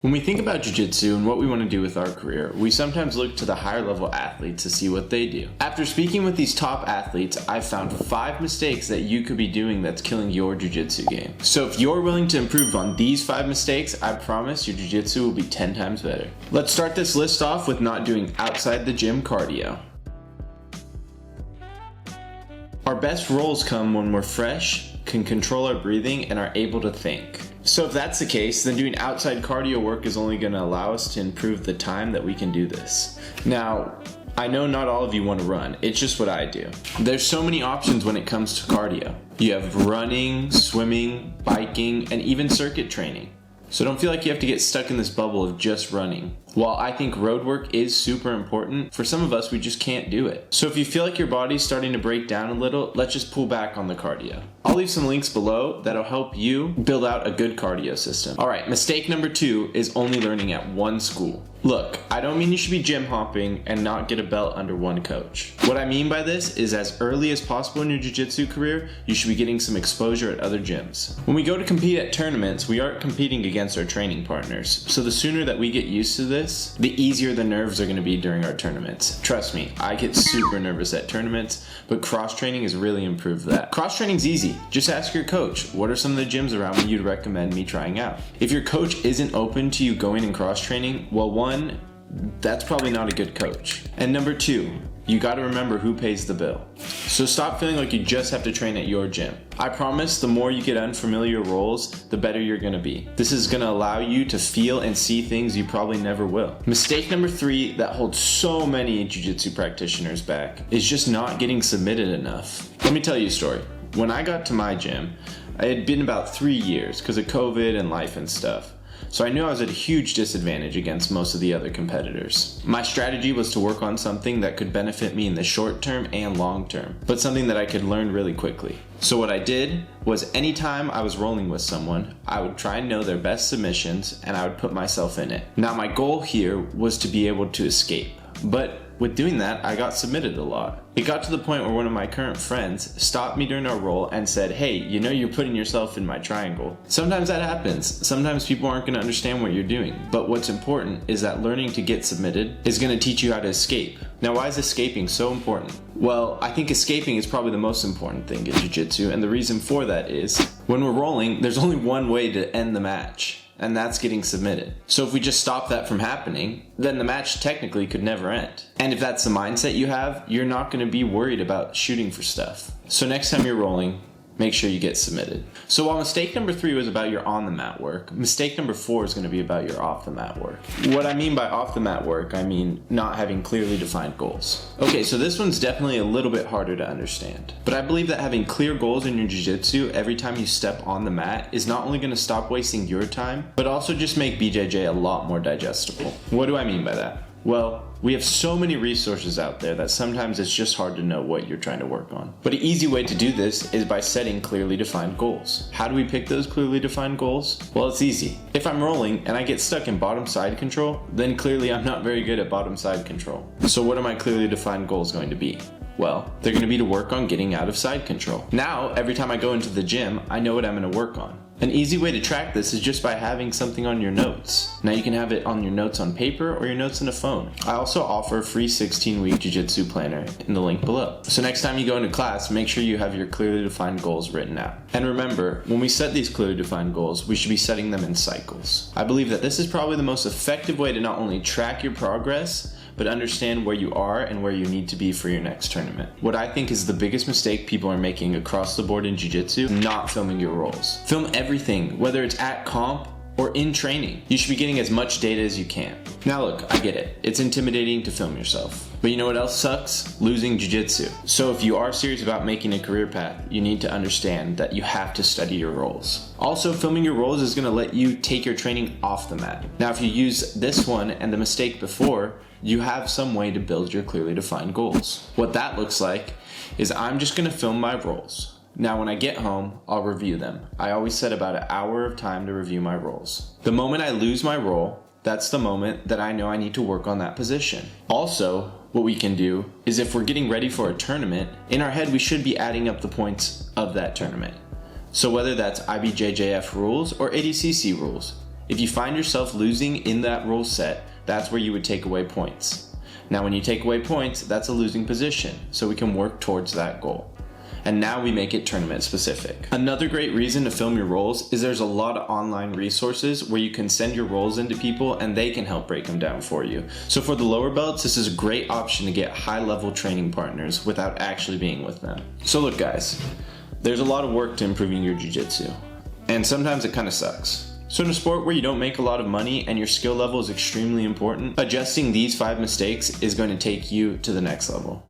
When we think about jiu-jitsu and what we want to do with our career, we sometimes look to the higher level athletes to see what they do. After speaking with these top athletes, I've found 5 mistakes that you could be doing that's killing your jiu-jitsu game. So if you're willing to improve on these 5 mistakes, I promise your jiu-jitsu will be 10 times better. Let's start this list off with not doing outside the gym cardio. Our best rolls come when we're fresh, can control our breathing, and are able to think. So if that's the case, then doing outside cardio work is only going to allow us to improve the time that we can do this. Now, I know not all of you want to run, it's just what I do. There's so many options when it comes to cardio. You have running, swimming, biking, and even circuit training. So don't feel like you have to get stuck in this bubble of just running. While I think road work is super important, for some of us we just can't do it. So if you feel like your body's starting to break down a little, let's just pull back on the cardio. I'll leave some links below that'll help you build out a good cardio system. Alright, mistake number 2 is only learning at one school. Look, I don't mean you should be gym hopping and not get a belt under one coach. What I mean by this is as early as possible in your jiu-jitsu career, you should be getting some exposure at other gyms. When we go to compete at tournaments, we aren't competing against our training partners. So the sooner that we get used to this, the easier the nerves are going to be during our tournaments. Trust me, I get super nervous at tournaments, but cross-training has really improved that. Cross-training's easy. Just ask your coach, what are some of the gyms around me you'd recommend me trying out? If your coach isn't open to you going and cross-training, well, 1, that's probably not a good coach. And number 2, you gotta remember who pays the bill. So stop feeling like you just have to train at your gym. I promise the more you get unfamiliar roles, the better you're gonna be. This is gonna allow you to feel and see things you probably never will. Mistake number 3 that holds so many jiu-jitsu practitioners back is just not getting submitted enough. Let me tell you a story. When I got to my gym, it had been about 3 years because of COVID and life and stuff. So I knew I was at a huge disadvantage against most of the other competitors. My strategy was to work on something that could benefit me in the short term and long term, but something that I could learn really quickly. So what I did was anytime I was rolling with someone, I would try and know their best submissions and I would put myself in it. Now my goal here was to be able to escape, but with doing that, I got submitted a lot. It got to the point where one of my current friends stopped me during our roll and said, hey, you know you're putting yourself in my triangle. Sometimes that happens. Sometimes people aren't going to understand what you're doing. But what's important is that learning to get submitted is going to teach you how to escape. Now, why is escaping so important? Well, I think escaping is probably the most important thing in jiu-jitsu, and the reason for that is when we're rolling, there's only one way to end the match, and that's getting submitted. So if we just stop that from happening, then the match technically could never end. And if that's the mindset you have, you're not going to be worried about shooting for stuff. So next time you're rolling, make sure you get submitted. So while mistake number 3 was about your on the mat work, mistake number 4 is going to be about your off the mat work. What I mean by off the mat work, I mean not having clearly defined goals. Okay, so this one's definitely a little bit harder to understand, but I believe that having clear goals in your jiu-jitsu every time you step on the mat is not only going to stop wasting your time, but also just make BJJ a lot more digestible. What do I mean by that? Well, we have so many resources out there that sometimes it's just hard to know what you're trying to work on. But an easy way to do this is by setting clearly defined goals. How do we pick those clearly defined goals? Well, it's easy. If I'm rolling and I get stuck in bottom side control, then clearly I'm not very good at bottom side control. So what are my clearly defined goals going to be? Well, they're going to be to work on getting out of side control. Now, every time I go into the gym, I know what I'm going to work on. An easy way to track this is just by having something on your notes. Now you can have it on your notes on paper or your notes in a phone. I also offer a free 16-week jiu-jitsu planner in the link below. So next time you go into class, make sure you have your clearly defined goals written out. And remember, when we set these clearly defined goals, we should be setting them in cycles. I believe that this is probably the most effective way to not only track your progress, but understand where you are and where you need to be for your next tournament. What I think is the biggest mistake people are making across the board in jiu-jitsu, not filming your rolls. Film everything, whether it's at comp or in training. You should be getting as much data as you can. Now look, I get it. It's intimidating to film yourself. But you know what else sucks? Losing jiu-jitsu. So if you are serious about making a career path, you need to understand that you have to study your rolls. Also, filming your rolls is going to let you take your training off the mat. Now if you use this one and the mistake before, you have some way to build your clearly defined goals. What that looks like is I'm just going to film my rolls. Now when I get home, I'll review them. I always set about an hour of time to review my rolls. The moment I lose my roll, that's the moment that I know I need to work on that position. Also, what we can do is if we're getting ready for a tournament, in our head we should be adding up the points of that tournament. So whether that's IBJJF rules or ADCC rules, If you find yourself losing in that rule set, that's where you would take away points. Now when you take away points, that's a losing position, so we can work towards that goal. And now we make it tournament specific. Another great reason to film your rolls is there's a lot of online resources where you can send your rolls into people and they can help break them down for you. So for the lower belts, this is a great option to get high level training partners without actually being with them. So look guys, there's a lot of work to improving your jiu-jitsu, and sometimes it kind of sucks. So in a sport where you don't make a lot of money and your skill level is extremely important, adjusting these 5 mistakes is going to take you to the next level.